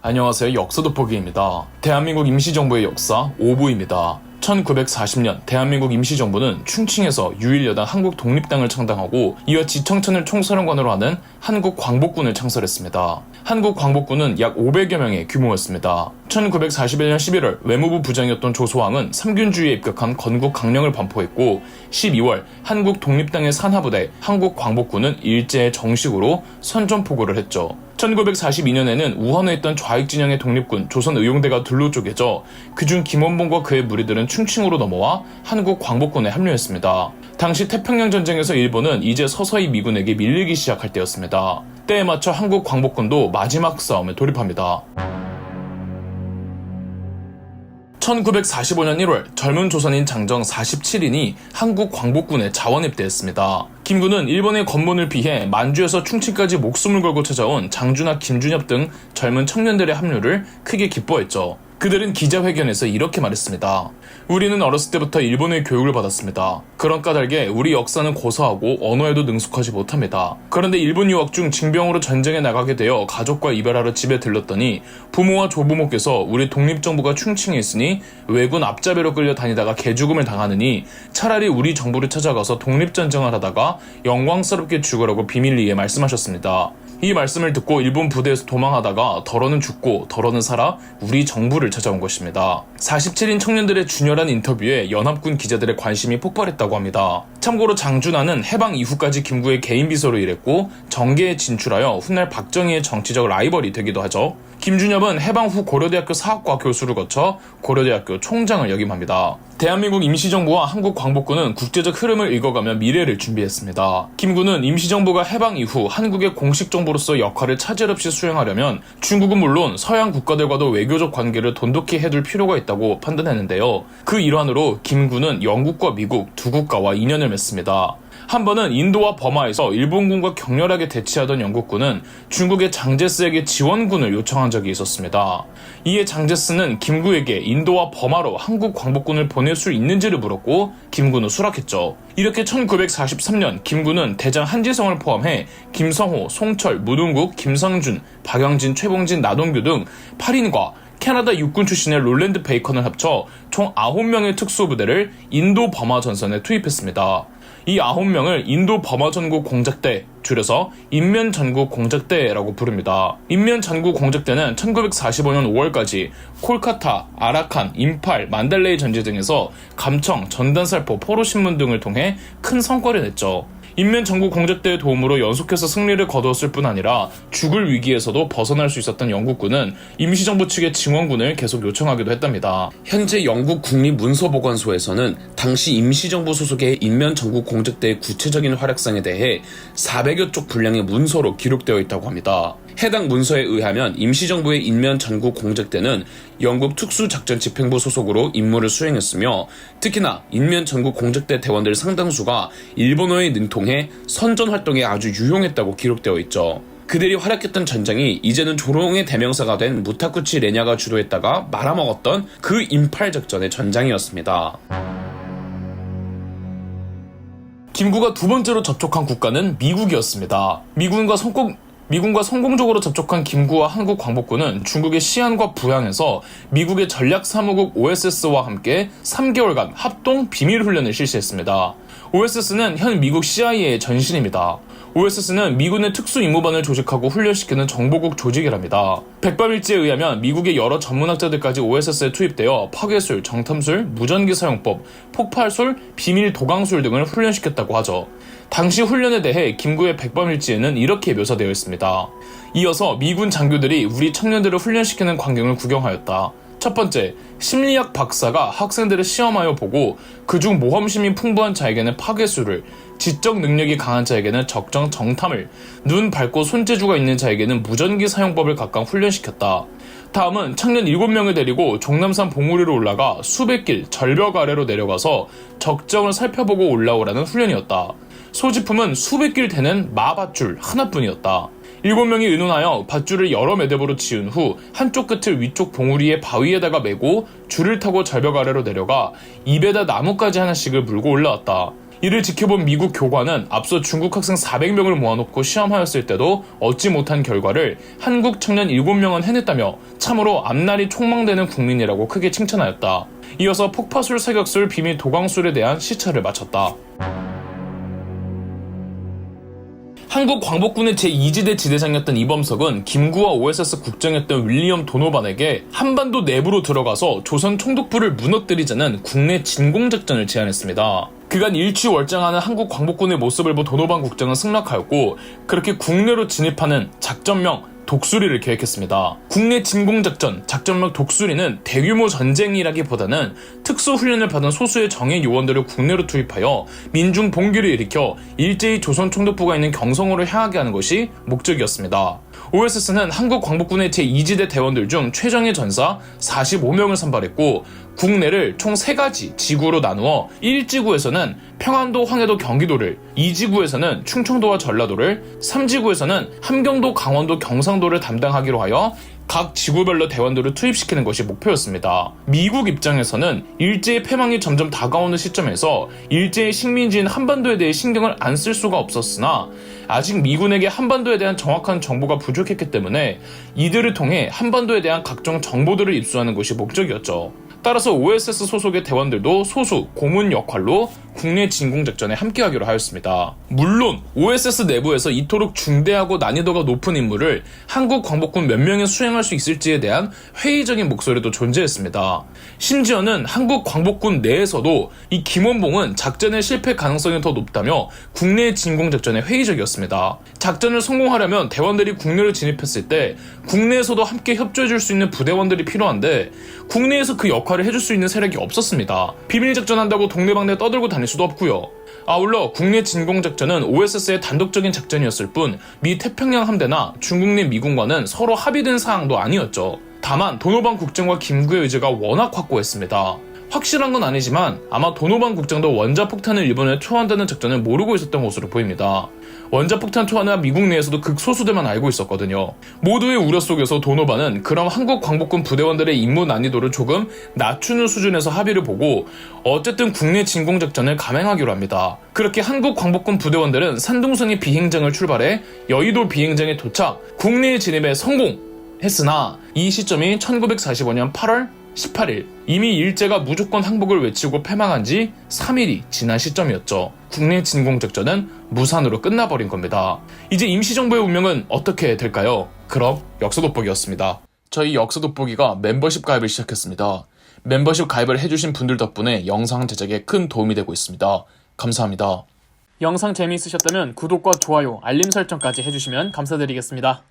안녕하세요. 역사 돋보기입니다. 대한민국 임시정부의 역사 5부입니다. 1940년 대한민국 임시정부는 충칭에서 유일여당 한국독립당을 창당하고 이어 지청천을 총사령관으로 하는 한국광복군을 창설했습니다. 한국광복군은 약 500여 명의 규모였습니다. 1941년 11월 외무부 부장이었던 조소왕은 삼균주의에 입각한 건국 강령을 반포했고 12월 한국독립당의 산하부대 한국광복군은 일제에 정식으로 선전포고를 했죠. 1942년에는 우한에 있던 좌익진영의 독립군 조선의용대가 둘로 쪼개져 그중 김원봉과 그의 무리들은 충칭으로 넘어와 한국광복군에 합류했습니다. 당시 태평양전쟁에서 일본은 이제 서서히 미군에게 밀리기 시작할 때였습니다. 때에 맞춰 한국광복군도 마지막 싸움에 돌입합니다. 1945년 1월 젊은 조선인 장정 47인이 한국광복군에 자원입대했습니다. 김군은 일본의 검문을 피해 만주에서 충칭까지 목숨을 걸고 찾아온 장준하, 김준엽 등 젊은 청년들의 합류를 크게 기뻐했죠. 그들은 기자회견에서 이렇게 말했습니다. 우리는 어렸을 때부터 일본의 교육을 받았습니다. 그런 까닭에 우리 역사는 고사하고 언어에도 능숙하지 못합니다. 그런데 일본 유학 중 징병으로 전쟁에 나가게 되어 가족과 이별하러 집에 들렀더니 부모와 조부모께서 우리 독립정부가 충칭에 있으니 왜군 앞잡이로 끌려 다니다가 개죽음을 당하느니 차라리 우리 정부를 찾아가서 독립전쟁을 하다가 영광스럽게 죽으라고 비밀리에 말씀하셨습니다. 이 말씀을 듣고 일본 부대에서 도망하다가 덜어는 죽고 덜어는 살아 우리 정부를 찾아온 것입니다. 47인 청년들의 준열한 인터뷰에 연합군 기자들의 관심이 폭발했다고 합니다. 참고로 장준하는 해방 이후까지 김구의 개인 비서로 일했고 정계에 진출하여 훗날 박정희의 정치적 라이벌이 되기도 하죠. 김준엽은 해방 후 고려대학교 사학과 교수를 거쳐 고려대학교 총장을 역임합니다. 대한민국 임시정부와 한국광복군은 국제적 흐름을 읽어가며 미래를 준비했습니다. 김군은 임시정부가 해방 이후 한국의 공식 정부로서 역할을 차질 없이 수행하려면 중국은 물론 서양 국가들과도 외교적 관계를 돈독히 해둘 필요가 있다고 판단했는데요. 그 일환으로 김군은 영국과 미국 두 국가와 인연을 맺습니다. 한 번은 인도와 버마에서 일본군과 격렬하게 대치하던 영국군은 중국의 장제스에게 지원군을 요청한 적이 있었습니다. 이에 장제스는 김구에게 인도와 버마로 한국 광복군을 보낼 수 있는지를 물었고 김구는 수락했죠. 이렇게 1943년 김구는 대장 한지성을 포함해 김성호, 송철, 무동국, 김상준, 박영진, 최봉진, 나동규 등 8인과 캐나다 육군 출신의 롤랜드 베이컨을 합쳐 총 9명의 특수부대를 인도 버마 전선에 투입했습니다. 이 9명을 인도 버마 전국 공작대, 줄여서 인면 전국 공작대라고 부릅니다. 인면 전국 공작대는 1945년 5월까지 콜카타, 아라칸, 임팔, 만달레이 전지 등에서 감청, 전단살포, 포로신문 등을 통해 큰 성과를 냈죠. 인면 전국 공작대의 도움으로 연속해서 승리를 거두었을 뿐 아니라 죽을 위기에서도 벗어날 수 있었던 영국군은 임시정부 측의 증원군을 계속 요청하기도 했답니다. 현재 영국 국립문서보관소에서는 당시 임시정부 소속의 인면 전국 공작대의 구체적인 활약상에 대해 400여 쪽 분량의 문서로 기록되어 있다고 합니다. 해당 문서에 의하면 임시정부의 인면 전국 공작대는 영국 특수작전집행부 소속으로 임무를 수행했으며 특히나 인면 전국 공작대 대원들 상당수가 일본어에 능통해 선전 활동에 아주 유용했다고 기록되어 있죠. 그들이 활약했던 전장이 이제는 조롱의 대명사가 된 무타쿠치 레냐가 주도했다가 말아먹었던 그 임팔 작전의 전장이었습니다. 김구가 두 번째로 접촉한 국가는 미국이었습니다. 미군과 성공적으로 접촉한 김구와 한국광복군은 중국의 시안과 부양에서 미국의 전략사무국 OSS와 함께 3개월간 합동 비밀훈련을 실시했습니다. OSS는 현 미국 CIA의 전신입니다. OSS는 미군의 특수임무반을 조직하고 훈련시키는 정보국 조직이랍니다. 백밤일지에 의하면 미국의 여러 전문학자들까지 OSS에 투입되어 파괴술, 정탐술, 무전기 사용법, 폭발술, 비밀 도강술 등을 훈련시켰다고 하죠. 당시 훈련에 대해 김구의 백밤일지에는 이렇게 묘사되어 있습니다. 이어서 미군 장교들이 우리 청년들을 훈련시키는 광경을 구경하였다. 첫 번째, 심리학 박사가 학생들을 시험하여 보고 그중 모험심이 풍부한 자에게는 파괴술을, 지적 능력이 강한 자에게는 적정 정탐을, 눈 밝고 손재주가 있는 자에게는 무전기 사용법을 각각 훈련시켰다. 다음은 청년 7명을 데리고 종남산 봉우리로 올라가 수백 길 절벽 아래로 내려가서 적정을 살펴보고 올라오라는 훈련이었다. 소지품은 수백 길 되는 마밧줄 하나뿐이었다. 7명이 의논하여 밧줄을 여러 매듭으로 지은 후 한쪽 끝을 위쪽 봉우리의 바위에다가 메고 줄을 타고 절벽 아래로 내려가 입에다 나뭇가지 하나씩을 물고 올라왔다. 이를 지켜본 미국 교관은 앞서 중국 학생 400명을 모아놓고 시험하였을 때도 얻지 못한 결과를 한국 청년 7명은 해냈다며 참으로 앞날이 촉망되는 국민이라고 크게 칭찬하였다. 이어서 폭파술, 사격술, 비밀 도강술에 대한 시차를 마쳤다. 한국 광복군의 제2지대 지대장이었던 이범석은 김구와 OSS 국장이었던 윌리엄 도노반에게 한반도 내부로 들어가서 조선 총독부를 무너뜨리자는 국내 진공작전을 제안했습니다. 그간 일취월장하는 한국 광복군의 모습을 본 도노반 국장은 승낙하였고, 그렇게 국내로 진입하는 작전명 독수리를 계획했습니다. 국내 진공작전, 작전명 독수리는 대규모 전쟁이라기보다는 특수훈련을 받은 소수의 정예 요원들을 국내로 투입하여 민중 봉기를 일으켜 일제히 조선 총독부가 있는 경성으로 향하게 하는 것이 목적이었습니다. OSS는 한국 광복군의 제2지대 대원들 중 최정예 전사 45명을 선발했고, 국내를 총 3가지 지구로 나누어 1지구에서는 평안도, 황해도, 경기도를, 2지구에서는 충청도와 전라도를, 3지구에서는 함경도, 강원도, 경상도를 담당하기로 하여 각 지구별로 대원들을 투입시키는 것이 목표였습니다. 미국 입장에서는 일제의 패망이 점점 다가오는 시점에서 일제의 식민지인 한반도에 대해 신경을 안 쓸 수가 없었으나, 아직 미군에게 한반도에 대한 정확한 정보가 부족했기 때문에 이들을 통해 한반도에 대한 각종 정보들을 입수하는 것이 목적이었죠. 따라서 OSS 소속의 대원들도 소수, 고문 역할로 국내 진공작전에 함께하기로 하였습니다. 물론 OSS 내부에서 이토록 중대하고 난이도가 높은 임무를 한국 광복군 몇 명이 수행할 수 있을지에 대한 회의적인 목소리도 존재했습니다. 심지어는 한국 광복군 내에서도 이 김원봉은 작전의 실패 가능성이 더 높다며 국내 진공작전에 회의적이었습니다. 작전을 성공하려면 대원들이 국내로 진입했을 때 국내에서도 함께 협조해줄 수 있는 부대원들이 필요한데, 국내에서 그 역할을 해줄 수 있는 세력이 없었습니다. 비밀작전한다고 동네방네 떠들고 다닐 수도 없고요. 아울러 국내 진공작전은 OSS의 단독적인 작전이었을 뿐 미 태평양 함대나 중국 내 미군과는 서로 합의된 사항도 아니었죠. 다만 도노반 국장과 김구의 의지가 워낙 확고했습니다. 확실한 건 아니지만 아마 도노반 국장도 원자폭탄을 일본에 투하한다는 작전을 모르고 있었던 것으로 보입니다. 원자폭탄 투하는 미국 내에서도 극소수들만 알고 있었거든요. 모두의 우려 속에서 도노반은 그럼 한국 광복군 부대원들의 임무 난이도를 조금 낮추는 수준에서 합의를 보고 어쨌든 국내 진공작전을 감행하기로 합니다. 그렇게 한국 광복군 부대원들은 산둥성의 비행장을 출발해 여의도 비행장에 도착, 국내에 진입에 성공했으나 이 시점이 1945년 8월 18일, 이미 일제가 무조건 항복을 외치고 패망한 지 3일이 지난 시점이었죠. 국내 진공작전은 무산으로 끝나버린 겁니다. 이제 임시정부의 운명은 어떻게 될까요? 그럼 역사돋보기였습니다. 저희 역사돋보기가 멤버십 가입을 시작했습니다. 멤버십 가입을 해주신 분들 덕분에 영상 제작에 큰 도움이 되고 있습니다. 감사합니다. 영상 재미있으셨다면 구독과 좋아요, 알림 설정까지 해주시면 감사드리겠습니다.